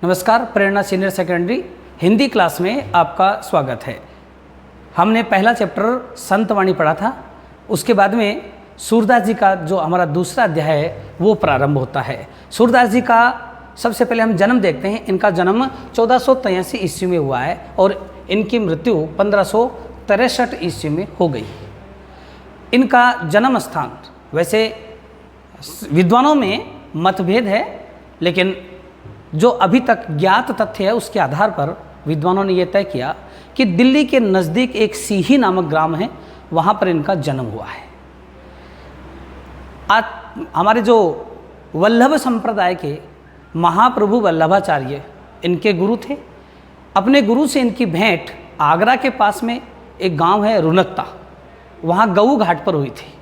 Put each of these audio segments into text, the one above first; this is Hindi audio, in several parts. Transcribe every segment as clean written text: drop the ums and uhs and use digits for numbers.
नमस्कार, प्रेरणा सीनियर सेकेंडरी हिंदी क्लास में आपका स्वागत है। हमने पहला चैप्टर संतवाणी पढ़ा था, उसके बाद में सूरदास जी का जो हमारा दूसरा अध्याय है वो प्रारंभ होता है। सूरदास जी का सबसे पहले हम जन्म देखते हैं। इनका जन्म 1483 ईस्वी में हुआ है और इनकी मृत्यु 1563 ईस्वी में हो गई। इनका जन्म स्थान, वैसे विद्वानों में मतभेद है, लेकिन जो अभी तक ज्ञात तथ्य है उसके आधार पर विद्वानों ने यह तय किया कि दिल्ली के नज़दीक एक सीही नामक ग्राम है, वहाँ पर इनका जन्म हुआ है। आज हमारे जो वल्लभ संप्रदाय के महाप्रभु वल्लभाचार्य इनके गुरु थे। अपने गुरु से इनकी भेंट आगरा के पास में एक गांव है रुनकता, वहाँ गऊ घाट पर हुई थी।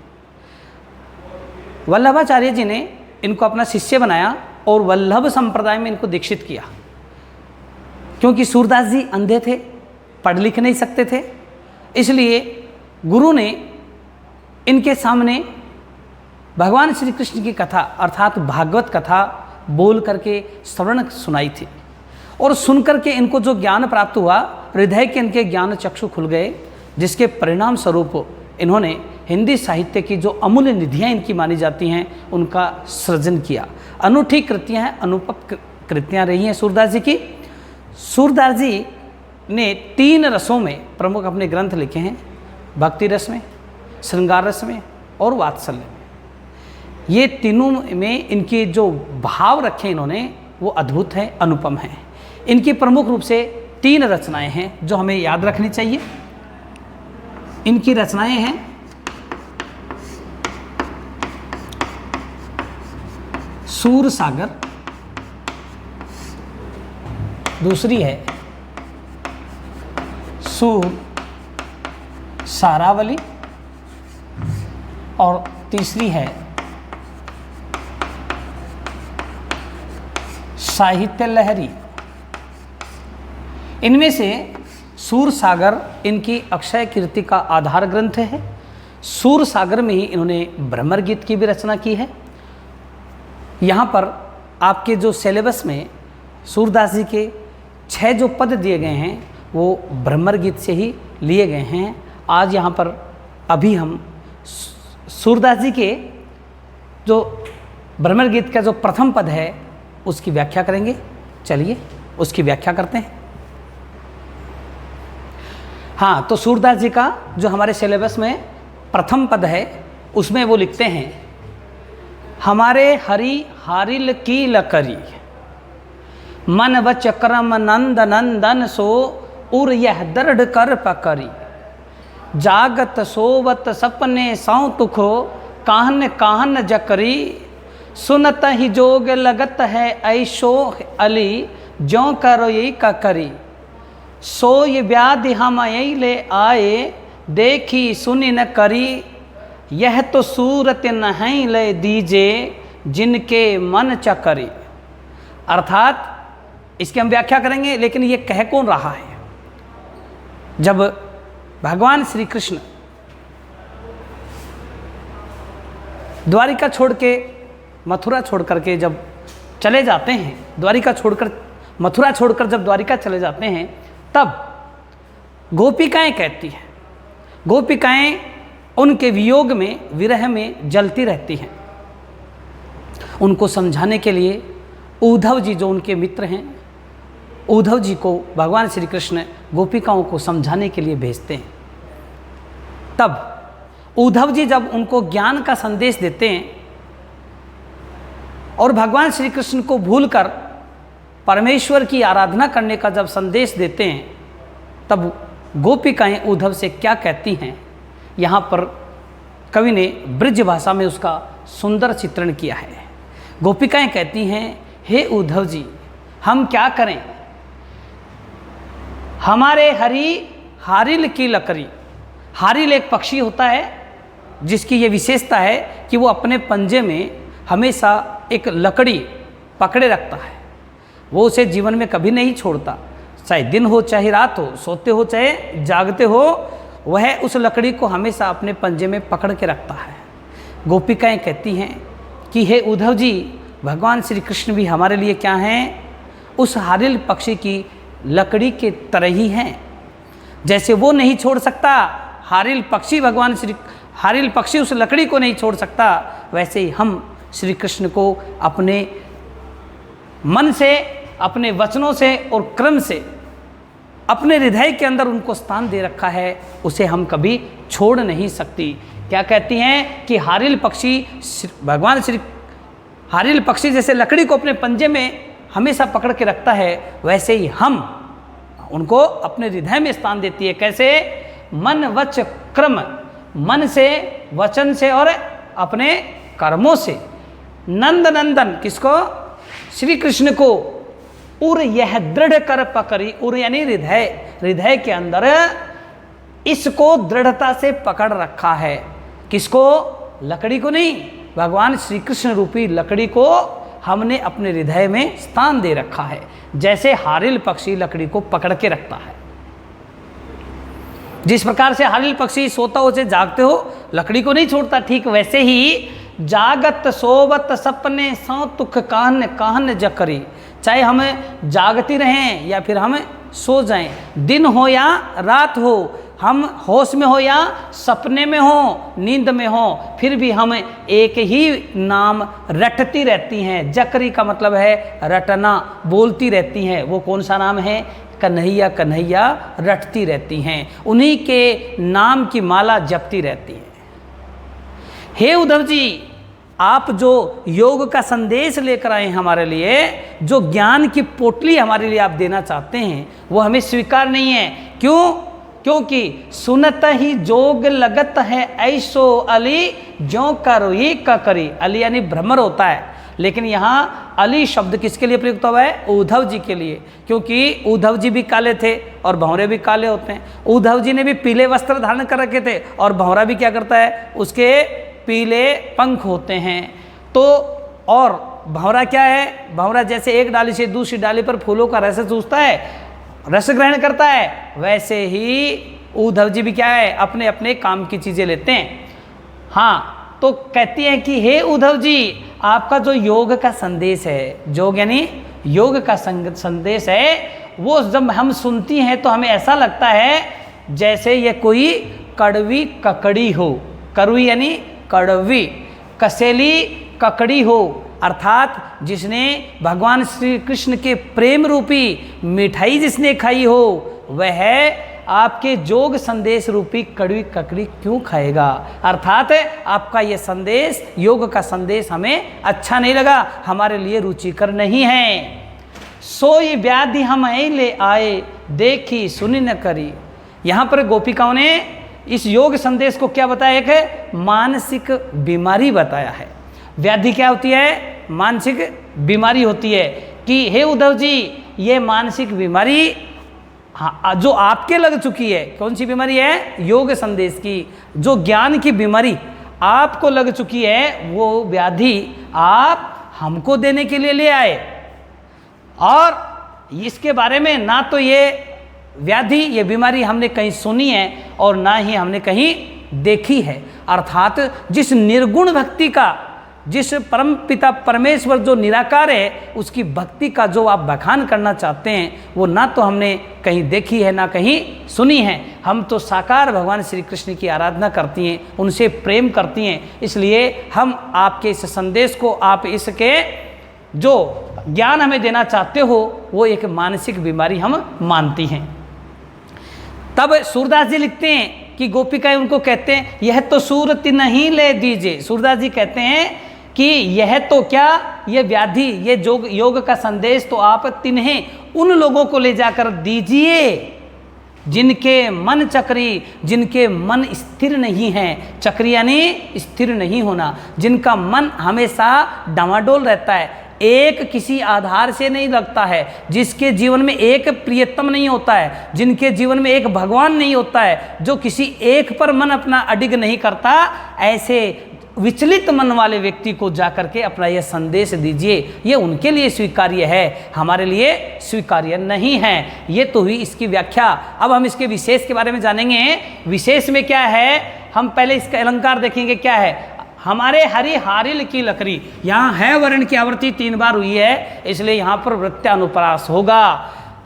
वल्लभाचार्य जी ने इनको अपना शिष्य बनाया और वल्लभ संप्रदाय में इनको दीक्षित किया। क्योंकि सूरदास जी अंधे थे, पढ़ लिख नहीं सकते थे, इसलिए गुरु ने इनके सामने भगवान श्री कृष्ण की कथा अर्थात भागवत कथा बोल करके श्रवण सुनाई थी। और सुन करके इनको जो ज्ञान प्राप्त हुआ, हृदय के इनके ज्ञान चक्षु खुल गए, जिसके परिणाम स्वरूप इन्होंने हिंदी साहित्य की जो अमूल्य निधियाँ इनकी मानी जाती हैं उनका सृजन किया। अनूठी कृतियाँ हैं, अनुपम कृतियाँ रही हैं सूरदास जी की। सूरदास जी ने 3 रसों में प्रमुख अपने ग्रंथ लिखे हैं, भक्ति रस में, श्रृंगार रस में और वात्सल्य में। ये तीनों में इनके जो भाव रखे इन्होंने वो अद्भुत हैं, अनुपम हैं। इनकी प्रमुख रूप से 3 रचनाएं हैं जो हमें याद रखनी चाहिए। इनकी रचनाएं हैं सूर सागर, दूसरी है सूर सारावली और तीसरी है साहित्य लहरी। इनमें से सूर सागर इनकी अक्षय कीर्ति का आधार ग्रंथ है। सूर सागर में ही इन्होंने भ्रमर गीत की भी रचना की है। यहाँ पर आपके जो सिलेबस में सूरदास जी के 6 जो पद दिए गए हैं वो भ्रमर गीत से ही लिए गए हैं। आज यहाँ पर अभी हम सूरदास जी के जो भ्रमर गीत का जो प्रथम पद है उसकी व्याख्या करेंगे। चलिए उसकी व्याख्या करते हैं। हाँ, तो सूरदास जी का जो हमारे सिलेबस में प्रथम पद है उसमें वो लिखते हैं, हमारे हरि हारिल की लकरी मन वच क्रम नंद नंदन सो उर यह दृढ़ कर पकड़ी जागत सोवत सपने सौ तुखो काहन काहन जकरी सुनत ही जोग लगत है ऐशो अली ज्यों करो यही का करी सो ये व्याधि हम यही ले आए देखी सुनी न करी यह तो सूरत नहीं ले दीजे जिनके मन चकरी। अर्थात इसकी हम व्याख्या करेंगे, लेकिन ये कह कौन रहा है? जब भगवान श्री कृष्ण द्वारिका छोड़ के मथुरा छोड़ करके जब चले जाते हैं, द्वारिका छोड़कर मथुरा छोड़कर जब द्वारिका चले जाते हैं, तब गोपिकाएं कहती हैं, गोपिकाएं उनके वियोग में विरह में जलती रहती हैं। उनको समझाने के लिए उद्धव जी जो उनके मित्र हैं, उद्धव जी को भगवान श्री कृष्ण गोपिकाओं को समझाने के लिए भेजते हैं। तब उद्धव जी जब उनको ज्ञान का संदेश देते हैं और भगवान श्री कृष्ण को भूलकर परमेश्वर की आराधना करने का जब संदेश देते हैं, तब गोपिकाएं उद्धव से क्या कहती हैं, यहाँ पर कवि ने ब्रज भाषा में उसका सुंदर चित्रण किया है। गोपिकाएं कहती हैं, हे उद्धव जी, हम क्या करें? हमारे हरि हारिल की लकड़ी। हारिल एक पक्षी होता है जिसकी ये विशेषता है कि वो अपने पंजे में हमेशा एक लकड़ी पकड़े रखता है। वो उसे जीवन में कभी नहीं छोड़ता, चाहे दिन हो चाहे रात हो, सोते हो चाहे जागते हो, वह उस लकड़ी को हमेशा अपने पंजे में पकड़ के रखता है। गोपिकाएं कहती हैं कि हे उद्धव जी, भगवान श्री कृष्ण भी हमारे लिए क्या हैं? उस हारिल पक्षी की लकड़ी के तरह ही हैं। जैसे वो नहीं छोड़ सकता, हारिल पक्षी उस लकड़ी को नहीं छोड़ सकता, वैसे ही हम श्री कृष्ण को अपने मन से, अपने वचनों से और क्रम से अपने हृदय के अंदर उनको स्थान दे रखा है, उसे हम कभी छोड़ नहीं सकती। क्या कहती हैं कि हारिल पक्षी जैसे लकड़ी को अपने पंजे में हमेशा पकड़ के रखता है, वैसे ही हम उनको अपने हृदय में स्थान देती है। कैसे? मन वच क्रम, मन से, वचन से और अपने कर्मों से। नंद नंदन किसको? श्री कृष्ण को। उर यह दृढ़ कर पकड़ी, उर यानी हृदय के अंदर इसको दृढ़ता से पकड़ रखा है। किसको? लकड़ी को नहीं, भगवान श्री कृष्ण रूपी लकड़ी को हमने अपने हृदय में स्थान दे रखा है। जैसे हारिल पक्षी लकड़ी को पकड़ के रखता है, जिस प्रकार से हारिल पक्षी सोता हो से जागते हो लकड़ी को नहीं छोड़ता, ठीक वैसे ही जागत सोवत सपने सौ तुख काहन काहन जकरी। चाहे हम जागती रहें या फिर हम सो जाएं, दिन हो या रात हो, हम होश में हो या सपने में हो, नींद में हो, फिर भी हम एक ही नाम रटती रहती हैं। जकरी का मतलब है रटना, बोलती रहती हैं। वो कौन सा नाम है? कन्हैया कन्हैया रटती रहती हैं, उन्हीं के नाम की माला जपती रहती हैं। हे उद्धव जी, आप जो योग का संदेश लेकर आए हमारे लिए, जो ज्ञान की पोटली हमारे लिए आप देना चाहते हैं, वो हमें स्वीकार नहीं है। क्यों? क्योंकि सुनत ही जोग लगत है ऐसो अली ज्यों करोई का करी। अली यानी भ्रमर होता है, लेकिन यहाँ अली शब्द किसके लिए प्रयुक्त हुआ है? उद्धव जी के लिए, क्योंकि उद्धव जी भी काले थे और भंवरे भी काले होते हैं। उद्धव जी ने भी पीले वस्त्र धारण कर रखे थे और भंवरा भी क्या करता है? उसके पीले पंख होते हैं। तो और भंवरा क्या है? भंवरा जैसे एक डाली से दूसरी डाली पर फूलों का रस चूसता है, रस ग्रहण करता है, वैसे ही उद्धव जी भी क्या है? अपने अपने काम की चीज़ें लेते हैं। हाँ, तो कहती है कि हे उद्धव जी, आपका जो योग का संदेश है, योग यानी योग का संदेश है, वो जब हम सुनती हैं तो हमें ऐसा लगता है जैसे ये कोई कड़वी ककड़ी हो। कड़वी यानी कड़वी, कसेली ककड़ी हो, अर्थात जिसने भगवान श्री कृष्ण के प्रेम रूपी मिठाई जिसने खाई हो, वह आपके जोग संदेश रूपी कड़वी ककड़ी क्यों खाएगा? अर्थात आपका ये संदेश, योग का संदेश हमें अच्छा नहीं लगा, हमारे लिए रुचिकर नहीं है। सोई व्याधि हम ले आए, देखी सुनी न करी। यहाँ पर गोपिकाओं ने इस योग संदेश को क्या बताया? एक मानसिक बीमारी बताया है। व्याधि क्या होती है? मानसिक बीमारी होती है कि हे उद्धव जी, ये मानसिक बीमारी जो आपके लग चुकी है, कौन सी बीमारी है? योग संदेश की। जो ज्ञान की बीमारी आपको लग चुकी है, वो व्याधि आप हमको देने के लिए ले आए, और इसके बारे में ना तो ये व्याधि, ये बीमारी हमने कहीं सुनी है और ना ही हमने कहीं देखी है। अर्थात जिस निर्गुण भक्ति का, जिस परम पिता परमेश्वर जो निराकार है, उसकी भक्ति का जो आप बखान करना चाहते हैं, वो ना तो हमने कहीं देखी है ना कहीं सुनी है। हम तो साकार भगवान श्री कृष्ण की आराधना करती हैं, उनसे प्रेम करती हैं, इसलिए हम आपके इस संदेश को, आप इसके जो ज्ञान हमें देना चाहते हो, वो एक मानसिक बीमारी हम मानती हैं। तब सूरदास जी लिखते हैं कि गोपिकाएं उनको कहते हैं, यह तो सूरत नहीं ले दीजिए। सूरदास जी कहते हैं कि यह तो क्या, ये व्याधि, ये योग का संदेश तो आप तिन्हें उन लोगों को ले जाकर दीजिए जिनके मन चक्री, जिनके मन स्थिर नहीं है। चक्री यानी स्थिर नहीं होना, जिनका मन हमेशा डामाडोल रहता है, एक किसी आधार से नहीं लगता है, जिसके जीवन में एक प्रियतम नहीं होता है, जिनके जीवन में एक भगवान नहीं होता है, जो किसी एक पर मन अपना अडिग नहीं करता, ऐसे विचलित मन वाले व्यक्ति को जाकर के अपना यह संदेश दीजिए। ये उनके लिए स्वीकार्य है, हमारे लिए स्वीकार्य नहीं है। ये तो हुई इसकी व्याख्या। अब हम इसके विशेष के बारे में जानेंगे। विशेष में क्या है, हम पहले इसका अलंकार देखेंगे क्या है। हमारे हरि हारिल की लकड़ी, यहाँ है वर्ण की आवृत्ति 3 बार हुई है, इसलिए यहाँ पर वृत्त्यानुप्रास होगा।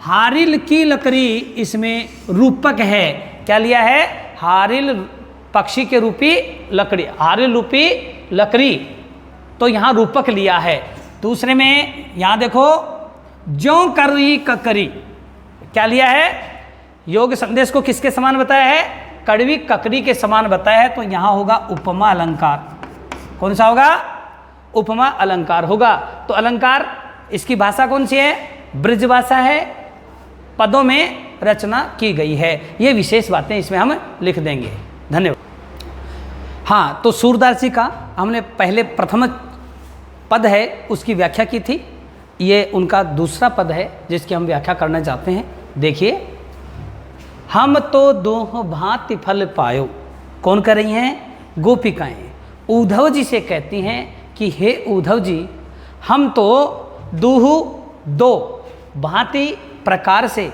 हारिल की लकड़ी इसमें रूपक है, क्या लिया है? हारिल पक्षी के रूपी लकड़ी, हारिल रूपी लकड़ी, तो यहाँ रूपक लिया है। दूसरे में यहाँ देखो, ज्यों करी ककरी, क्या लिया है? योग संदेश को किसके समान बताया है? कड़वी ककड़ी के समान बताया है, तो यहाँ होगा उपमा अलंकार। कौन सा होगा? उपमा अलंकार होगा। तो अलंकार, इसकी भाषा कौन सी है? ब्रज भाषा है, पदों में रचना की गई है। ये विशेष बातें इसमें हम लिख देंगे। धन्यवाद। हाँ, तो सूरदास जी का हमने पहले प्रथम पद है उसकी व्याख्या की थी, ये उनका दूसरा पद है जिसकी हम व्याख्या करना चाहते हैं। देखिए, हम तो दोह भांति फल पायो। कौन कर रही हैं? गोपिकाएं उद्धव जी से कहती हैं कि हे उद्धव जी, हम तो दूह दो भांति प्रकार से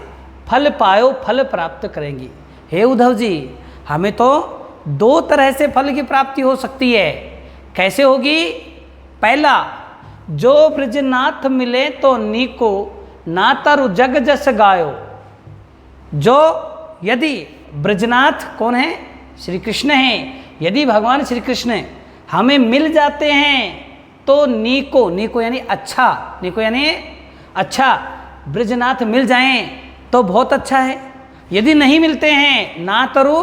फल पायो, फल प्राप्त करेंगी। हे उद्धव जी, हमें तो 2 तरह से फल की प्राप्ति हो सकती है। कैसे होगी? पहला, जो ब्रजनाथ मिले तो नीको, ना तरु जग जस गायो। जो यदि ब्रजनाथ कौन है? श्री कृष्ण हैं। यदि भगवान श्री कृष्ण हमें मिल जाते हैं तो नीको, नीको यानी अच्छा, नीको यानी अच्छा, ब्रजनाथ मिल जाएं तो बहुत अच्छा है। यदि नहीं मिलते हैं, ना तरु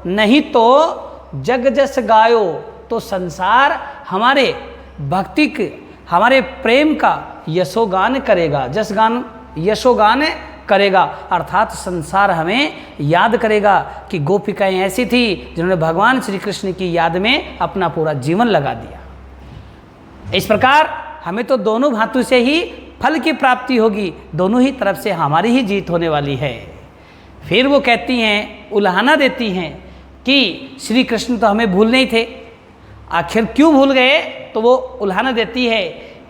नहीं तो जग जस गायो, तो संसार हमारे भक्ति के, हमारे प्रेम का यशोगान करेगा। जसगान, यशोगान करेगा, अर्थात संसार हमें याद करेगा कि गोपिकाएं ऐसी थी जिन्होंने भगवान श्री कृष्ण की याद में अपना पूरा जीवन लगा दिया। इस प्रकार हमें तो दोनों भांतों से ही फल की प्राप्ति होगी, दोनों ही तरफ से हमारी ही जीत होने वाली है। फिर वो कहती हैं, उल्हाना देती हैं कि श्री कृष्ण तो हमें भूल नहीं थे, आखिर क्यों भूल गए? तो वो उल्हाना देती है,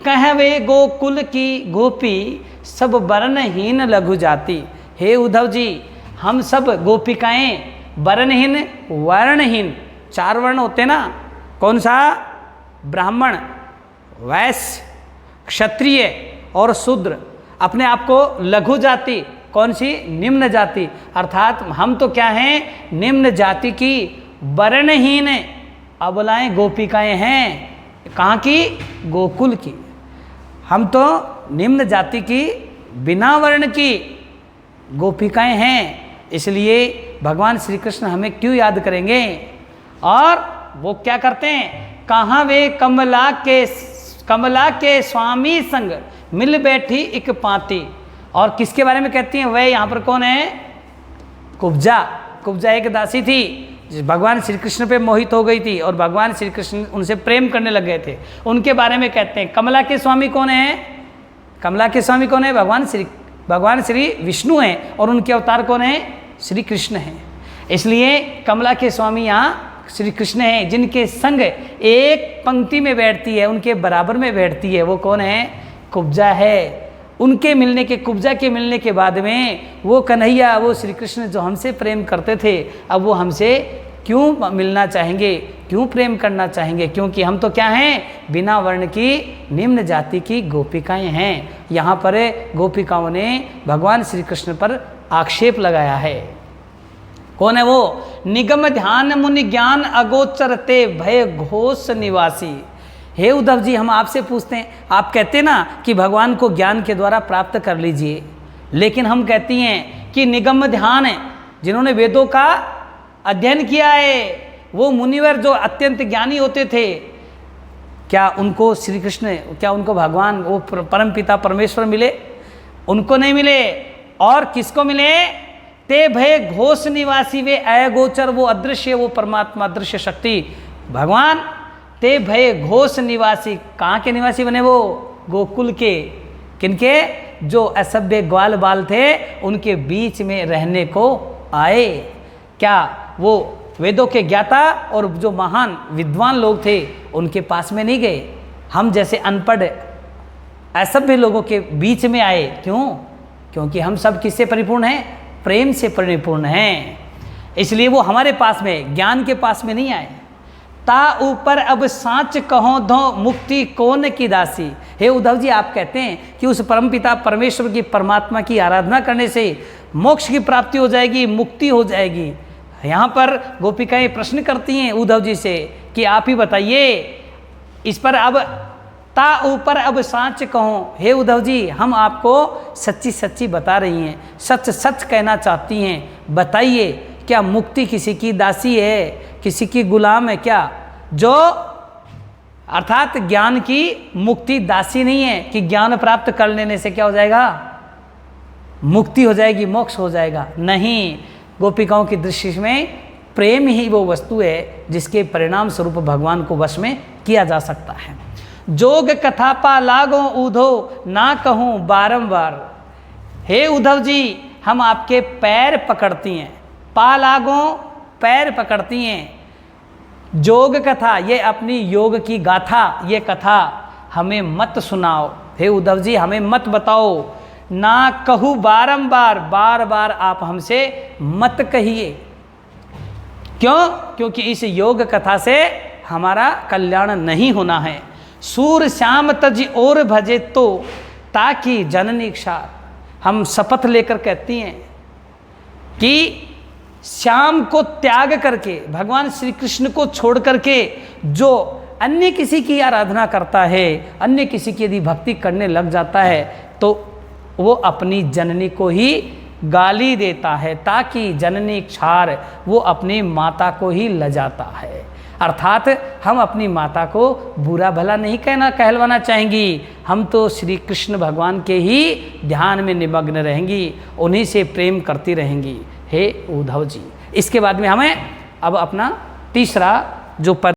कहवे गोकुल की गोपी सब वर्णहीन लघु जाति। हे उद्धव जी, हम सब गोपिकाएं वर्णहीन, वर्णहीन 4 वर्ण होते ना, कौन सा? ब्राह्मण, वैश्य, क्षत्रिय और शूद्र, अपने आप को लघु जाति, कौन सी? निम्न जाति, अर्थात हम तो क्या हैं? निम्न जाति की वर्णहीन अबलाएं गोपिकाएं हैं। कहाँ की? गोकुल की। हम तो निम्न जाति की, बिना वर्ण की गोपिकाएं हैं, इसलिए भगवान श्री कृष्ण हमें क्यों याद करेंगे? और वो क्या करते हैं? कहाँ वे कमला के स्वामी संग मिल बैठी एक पाती। और किसके बारे में कहती हैं? वह यहाँ पर कौन है? कुब्जा। कुब्जा एक दासी थी, भगवान श्री कृष्ण पे मोहित हो गई थी और भगवान श्री कृष्ण उनसे प्रेम करने लग गए थे, उनके बारे में कहते हैं। कमला के स्वामी कौन है? कमला के स्वामी कौन है? भगवान श्री विष्णु हैं और उनके अवतार कौन है? श्री कृष्ण हैं। इसलिए कमला के स्वामी यहाँ श्री कृष्ण हैं, जिनके संग एक पंक्ति में बैठती है, उनके बराबर में बैठती है, वो कौन है? कुब्जा है। उनके मिलने के, कुब्जा के मिलने के बाद में वो कन्हैया, वो श्री कृष्ण जो हमसे प्रेम करते थे, अब वो हमसे क्यों मिलना चाहेंगे, क्यों प्रेम करना चाहेंगे? क्योंकि हम तो क्या हैं? बिना वर्ण की निम्न जाति की गोपिकाएं हैं। यहाँ पर गोपिकाओं ने भगवान श्री कृष्ण पर आक्षेप लगाया है। कौन है वो? निगम ध्यान मुनि ज्ञान अगोचरते भय घोष निवासी। हे उद्धव जी, हम आपसे पूछते हैं, आप कहते ना कि भगवान को ज्ञान के द्वारा प्राप्त कर लीजिए, लेकिन हम कहती हैं कि निगम ध्यान है, जिन्होंने वेदों का अध्ययन किया है, वो मुनिवर जो अत्यंत ज्ञानी होते थे, क्या उनको श्री कृष्ण, क्या उनको भगवान वो परम पिता परमेश्वर मिले? उनको नहीं मिले। और किसको मिले? ते भय घोष निवासी, वे अगोचर, वो अदृश्य, वो परमात्मा अदृश्य शक्ति भगवान। ते भय घोष निवासी, कहाँ के निवासी बने? वो गोकुल के। किनके? जो असभ्य ग्वाल बाल थे, उनके बीच में रहने को आए। क्या वो वेदों के ज्ञाता और जो महान विद्वान लोग थे उनके पास में नहीं गए? हम जैसे अनपढ़ असभ्य लोगों के बीच में आए। क्यों? क्योंकि हम सब किससे परिपूर्ण हैं? प्रेम से परिपूर्ण हैं। इसलिए वो हमारे पास में, ज्ञान के पास में नहीं आए। ता ऊपर अब सांच कहो धो मुक्ति कौन की दासी। हे उद्धव जी, आप कहते हैं कि उस परमपिता परमेश्वर की, परमात्मा की आराधना करने से मोक्ष की प्राप्ति हो जाएगी, मुक्ति हो जाएगी। यहाँ पर गोपिकाएं प्रश्न करती हैं उद्धव जी से कि आप ही बताइए इस पर। अब ता ऊपर अब सांच कहो, हे उद्धव जी, हम आपको सच्ची सच्ची बता रही हैं, सच सच कहना चाहती हैं। बताइए, क्या मुक्ति किसी की दासी है, किसी की गुलाम है क्या? जो अर्थात ज्ञान की मुक्ति दासी नहीं है कि ज्ञान प्राप्त कर लेने से क्या हो जाएगा, मुक्ति हो जाएगी, मोक्ष हो जाएगा। नहीं, गोपिकाओं की दृष्टि में प्रेम ही वो वस्तु है जिसके परिणाम स्वरूप भगवान को वश में किया जा सकता है। जोग कथा पा लागो उधो ना कहूँ बारंबार। हे उद्धव जी, हम आपके पैर पकड़ती हैं, पा लागो पैर पकड़ती हैं। जोग कथा, ये अपनी योग की गाथा, ये कथा हमें मत सुनाओ। हे उद्धव जी, हमें मत बताओ। ना कहूँ बारंबार, बार बार आप हमसे मत कहिए। क्यों? क्योंकि इस योग कथा से हमारा कल्याण नहीं होना है। सूर श्याम तज और भजे तो ताकि जननी क्षार। हम शपथ लेकर कहती हैं कि श्याम को त्याग करके, भगवान श्री कृष्ण को छोड़ करके जो अन्य किसी की आराधना करता है, अन्य किसी की यदि भक्ति करने लग जाता है, तो वो अपनी जननी को ही गाली देता है, ताकि जननी क्षार, वो अपनी माता को ही लजाता है। अर्थात हम अपनी माता को बुरा भला नहीं कहलवाना चाहेंगी, हम तो श्री कृष्ण भगवान के ही ध्यान में निमग्न रहेंगी, उन्हीं से प्रेम करती रहेंगी। हे उद्धव जी, इसके बाद में हमें अब अपना तीसरा जो पद